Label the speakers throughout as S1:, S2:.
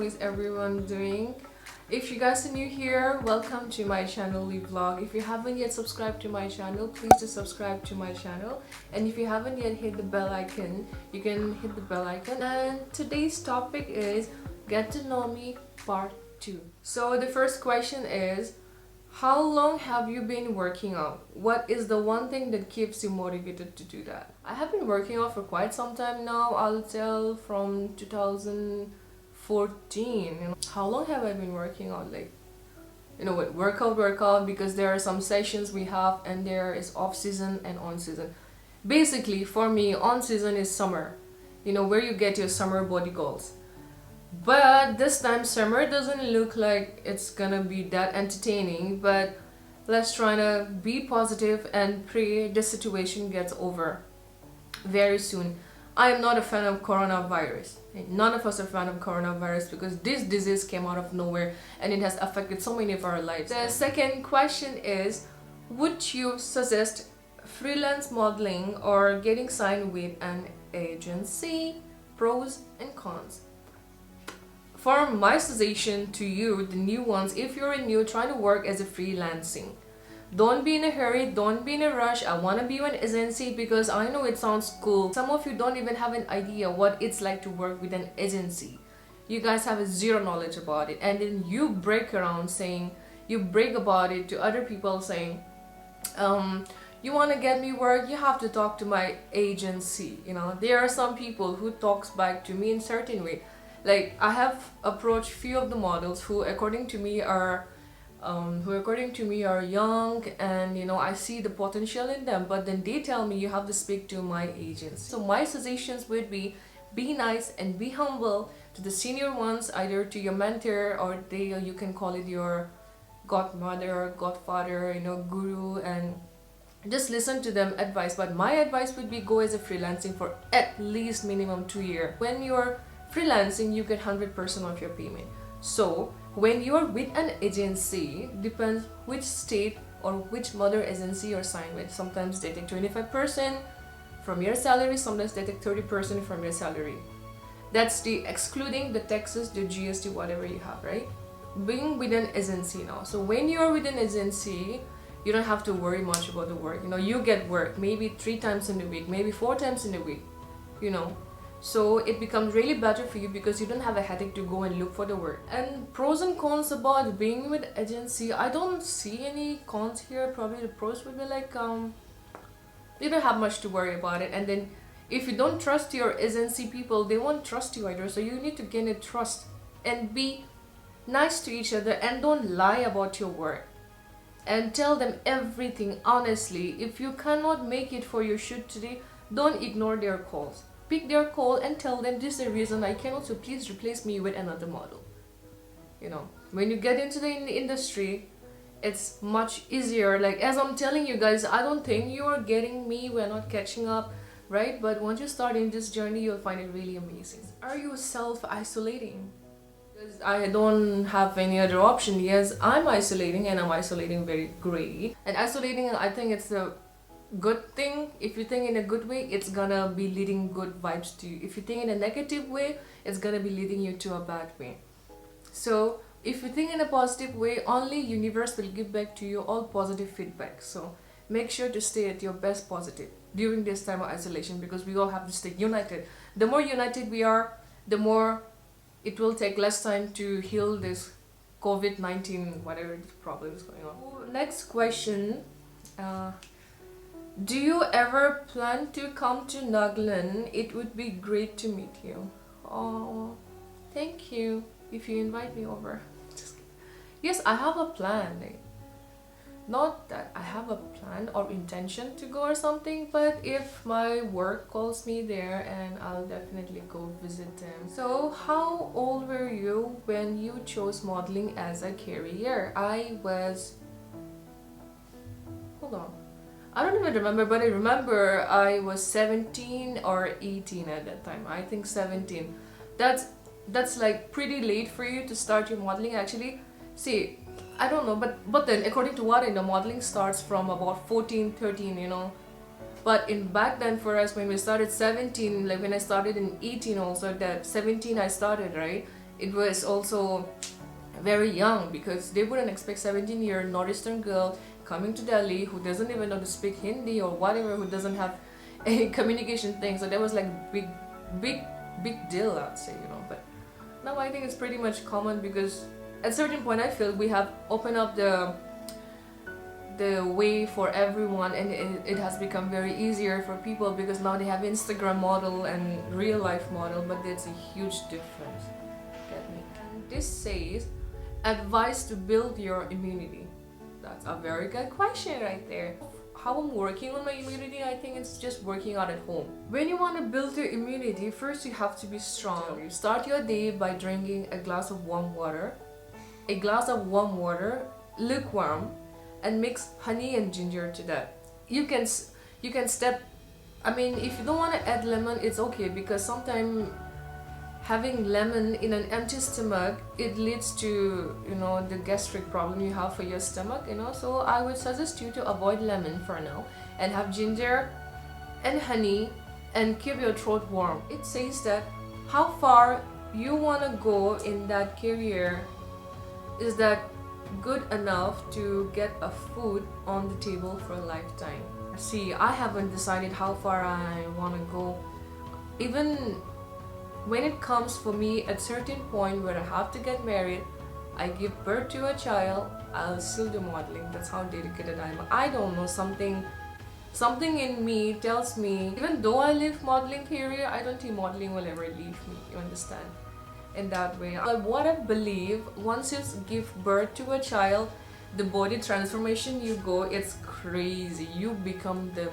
S1: is everyone doing? If you guys are new here, welcome to my channel vlog. If you haven't yet subscribed to my channel, please do subscribe to my channel. And if you haven't yet hit the bell icon, you can hit the bell icon. And today's topic is Get to Know Me Part 2. So the first question is, how long have you been working out? What is the one thing that keeps you motivated to do that? I have been working out for quite some time now. I'll tell from 2014. How long have I been working out? With workout, because there are some sessions we have and there is off season and on season. Basically, for me, on season is summer. Where you get your summer body goals. But this time summer doesn't look like it's gonna be that entertaining, but let's try to be positive and pray this situation gets over very soon. I am not a fan of coronavirus. None of us are a fan of coronavirus because this disease came out of nowhere and it has affected so many of our lives. The second question is, would you suggest freelance modeling or getting signed with an agency? Pros and cons. For my suggestion to you, the new ones, if you're new trying to work as a freelancing, don't be in a hurry, don't be in a rush. I want to be an agency because I know it sounds cool. Some of you don't even have an idea what it's like to work with an agency. You guys have zero knowledge about it, and then you break about it to other people saying, you want to get me work, you have to talk to my agency. There are some people who talks back to me in certain way. Like, I have approached few of the models who according to me are young, and I see the potential in them, but then they tell me you have to speak to my agency. So my suggestions would be nice and be humble to the senior ones, either to your mentor or you can call it your godmother, godfather, guru, and just listen to them advice. But my advice would be go as a freelancing for at least minimum 2 years. When you're freelancing, you get 100% of your payment. So when you're with an agency, depends which state or which mother agency you're signed with. Sometimes they take 25% from your salary, sometimes they take 30% from your salary. That's the excluding the taxes, the GST, whatever you have, right? Being with an agency now. So when you're with an agency, you don't have to worry much about the work. You get work maybe 3 times in a week, maybe 4 times in a week, So it becomes really better for you because you don't have a headache to go and look for the work. And pros and cons about being with agency, I don't see any cons here. Probably the pros would be like, you don't have much to worry about it. And then if you don't trust your agency people, they won't trust you either. So you need to gain a trust and be nice to each other, and don't lie about your work. And tell them everything honestly. If you cannot make it for your shoot today, don't ignore their calls. Pick their call and tell them, this is the reason I cannot, so please replace me with another model. When you get into the industry, it's much easier. Like, as I'm telling you guys, I don't think you are getting me, we're not catching up, right? But once you start in this journey, you'll find it really amazing. Are you self-isolating? Because I don't have any other option. Yes, I'm isolating, and I'm isolating very great. And isolating, I think it's a good thing. If you think in a good way, it's gonna be leading good vibes to you. If you think in a negative way, it's gonna be leading you to a bad way. So if you think in a positive way, only universe will give back to you all positive feedback. So make sure to stay at your best positive during this time of isolation, because we all have to stay united. The more united we are, the more it will take less time to heal this COVID-19, whatever the problem is going on. Next question. Do you ever plan to come to Nagaland? It would be great to meet you. Oh, thank you if you invite me over. Just kidding. Yes, I have a plan. Not that I have a plan or intention to go or something, but if my work calls me there, and I'll definitely go visit them. So how old were you when you chose modeling as a career? Hold on. I don't even remember, but I remember I was 17 or 18 at that time. I think 17. That's like pretty late for you to start your modeling actually. See, I don't know, but then according to what I know, modeling starts from about 14, 13, But in back then for us, when we started 17, like when I started in 18 also, that 17 I started, right? it was also very young, because they wouldn't expect 17-year northeastern girl coming to Delhi who doesn't even know to speak Hindi or whatever, who doesn't have any communication thing. So that was like big deal, I'd say, you know. But now I think it's pretty much common, because at a certain point I feel we have opened up the way for everyone, and it has become very easier for people, because now they have Instagram model and real life model, but there's a huge difference. Get me? And this says advice to build your immunity. That's a very good question right there. How I'm working on my immunity, I think it's just working out at home. When you want to build your immunity, first you have to be strong. You start your day by drinking a glass of warm water. A glass of warm water, lukewarm, and mix honey and ginger to that. You can step, I mean, if you don't want to add lemon, it's okay, because sometimes having lemon in an empty stomach, it leads to, you know, the gastric problem you have for your stomach, you know. So I would suggest you to avoid lemon for now and have ginger and honey and keep your throat warm. It says that how far you want to go in that career, is that good enough to get a food on the table for a lifetime. See, I haven't decided how far I want to go. Even when it comes for me at certain point where I have to get married, I give birth to a child, I'll still do modeling. That's how dedicated I am. I don't know, something in me tells me, even though I leave modeling career, I don't think modeling will ever leave me, you understand? In that way. But what I believe, once you give birth to a child, the body transformation you go, it's crazy. You become the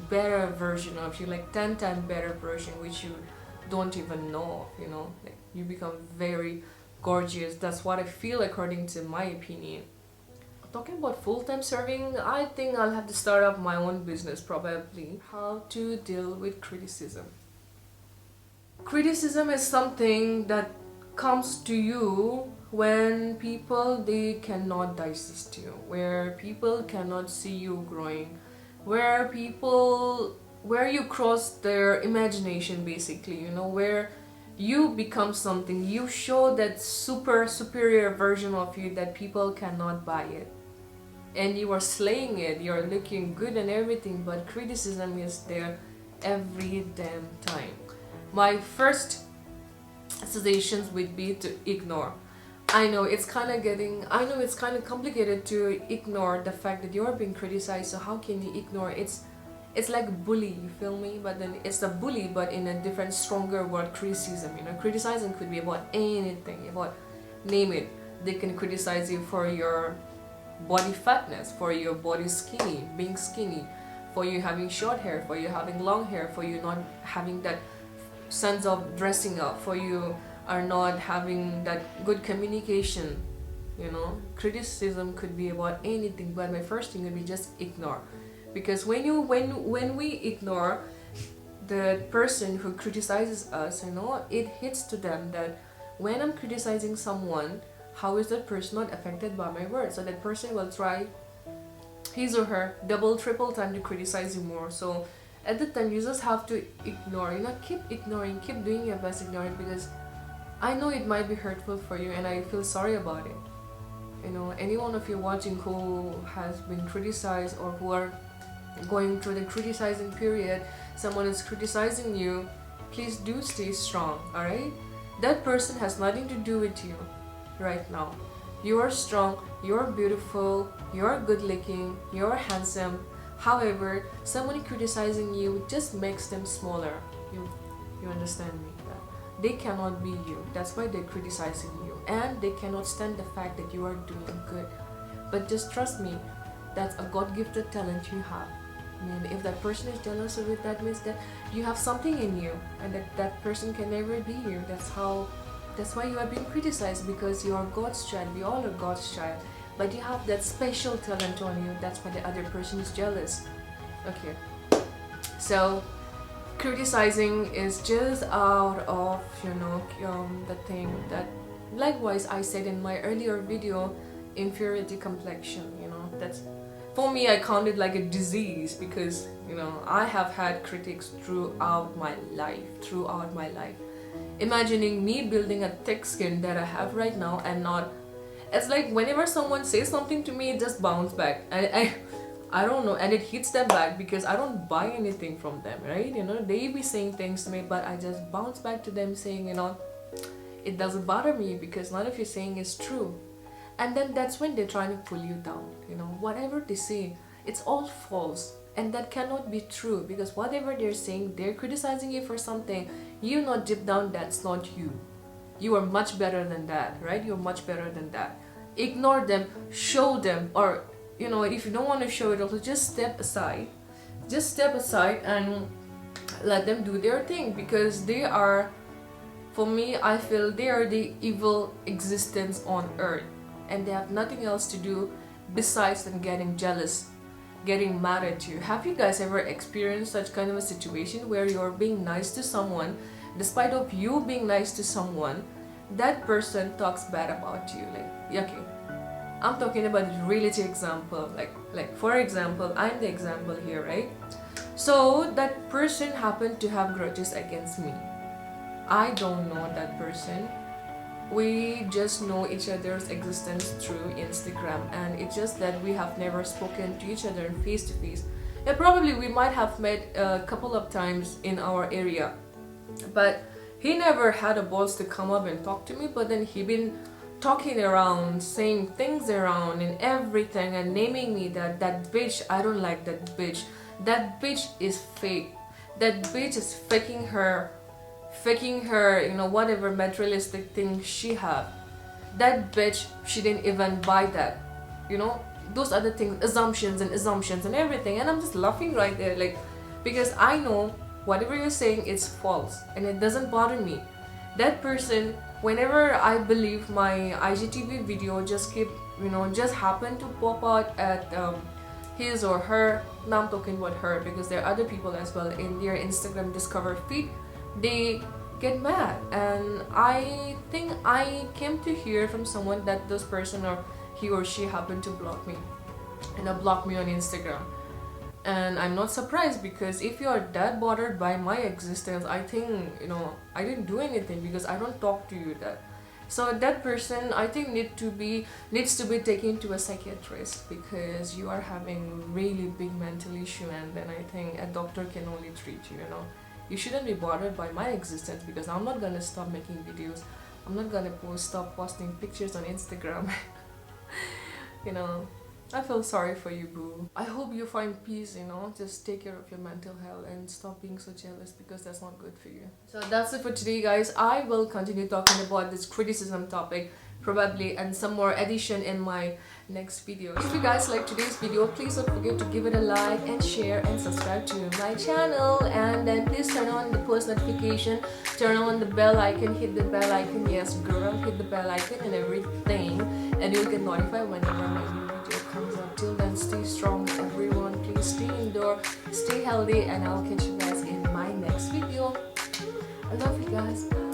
S1: better version of you, like 10 times better version, which you don't even know, you know. Like, you become very gorgeous. That's what I feel, according to my opinion. Talking about full-time serving, I think I'll have to start up my own business probably. How to deal with criticism. Criticism is something that comes to you when people, they cannot digest you, where people cannot see you growing, where you cross their imagination, basically, you know, where you become something, you show that superior version of you that people cannot buy it, and you are slaying it, you're looking good and everything, but criticism is there every damn time. My first suggestions would be to ignore. I know it's kind of complicated to ignore the fact that you're being criticized, so how can you ignore? It's like a bully, you feel me? But then it's a bully, but in a different, stronger word, criticism, you know. Criticizing could be about anything, about, name it. They can criticize you for your body fatness, for your body being skinny, for you having short hair, for you having long hair, for you not having that sense of dressing up, for you are not having that good communication, you know. Criticism could be about anything, but my first thing would be just ignore. Because when we ignore the person who criticizes us, you know, it hits to them that when I'm criticizing someone, how is that person not affected by my words? So that person will try his or her double, triple time to criticize you more. So at the time, you just have to ignore, you know, keep ignoring, keep doing your best ignoring, because I know it might be hurtful for you and I feel sorry about it. You know, any one of you watching who has been criticized or who are going through the criticizing period, someone is criticizing you, please do stay strong, alright? That person has nothing to do with you right now. You are strong, you're beautiful, you're good looking, you're handsome. However, someone criticizing you just makes them smaller. You understand me? They cannot be you. That's why they're criticizing you, and they cannot stand the fact that you are doing good. But just trust me, that's a God-gifted talent you have. I mean, if that person is jealous of it, that means that you have something in you, and that person can never be you. That's why you are being criticized, because you are God's child. We all are God's child. But you have that special talent on you. That's why the other person is jealous. Okay. So criticizing is just out of, you know, the thing that, likewise, I said in my earlier video, inferiority complexion, you know. That's, for me, I count it like a disease, because, you know, I have had critics throughout my life, imagining me building a thick skin that I have right now and not. It's like whenever someone says something to me, it just bounce back. I don't know, and it hits them back because I don't buy anything from them, right? You know, they be saying things to me, but I just bounce back to them saying, you know, it doesn't bother me because none of you're saying is true. And then that's when they're trying to pull you down. You know, whatever they say, it's all false. And that cannot be true because whatever they're saying, they're criticizing you for something. You know deep down that's not you. You are much better than that, right? You're much better than that. Ignore them, show them, or you know, if you don't want to show it also, just step aside. Just step aside and let them do their thing because they are, for me, I feel they are the evil existence on earth and they have nothing else to do besides than getting jealous, getting mad at you. Have you guys ever experienced such kind of a situation where you're being nice to someone, despite of you being nice to someone, that person talks bad about you? Like, okay, I'm talking about a reality example. Like for example, I'm the example here, right? So that person happened to have grudges against me. I don't know that person. We just know each other's existence through Instagram, and it's just that we have never spoken to each other face to face. Yeah, probably we might have met a couple of times in our area, but he never had a balls to come up and talk to me. But then he been talking around, saying things around and everything, and naming me that bitch. I don't like that bitch. That bitch is fake. That bitch is faking her, you know, whatever materialistic thing she have. That bitch, she didn't even buy that. You know, those other things, assumptions and everything. And I'm just laughing right there, like, because I know whatever you're saying is false and it doesn't bother me. That person, whenever I believe my IGTV video just keep, you know, just happen to pop out at his or her, now I'm talking about her because there are other people as well in their Instagram discover feed, they get mad. And I think I came to hear from someone that this person or he or she happened to block me, and block me on Instagram. And I'm not surprised because if you are that bothered by my existence, I think, you know, I didn't do anything because I don't talk to you that. So that person, I think, needs to be taken to a psychiatrist because you are having really big mental issue, and then I think a doctor can only treat you, you know. You shouldn't be bothered by my existence because I'm not gonna stop making videos. I'm not gonna stop posting pictures on Instagram. You know, I feel sorry for you, boo. I hope you find peace, you know. Just take care of your mental health and stop being so jealous because that's not good for you. So that's it for today, guys. I will continue talking about this criticism topic probably and some more addition in my next video. If you guys like today's video, please don't forget to give it a like and share and subscribe to my channel, and then please turn on the post notification, turn on the bell icon, hit the bell icon. Yes girl, hit the bell icon and everything, and you'll get notified whenever my new video comes up. Till then, stay strong everyone, please stay indoor, stay healthy, and I'll catch you guys in my next video. I love you guys. Bye.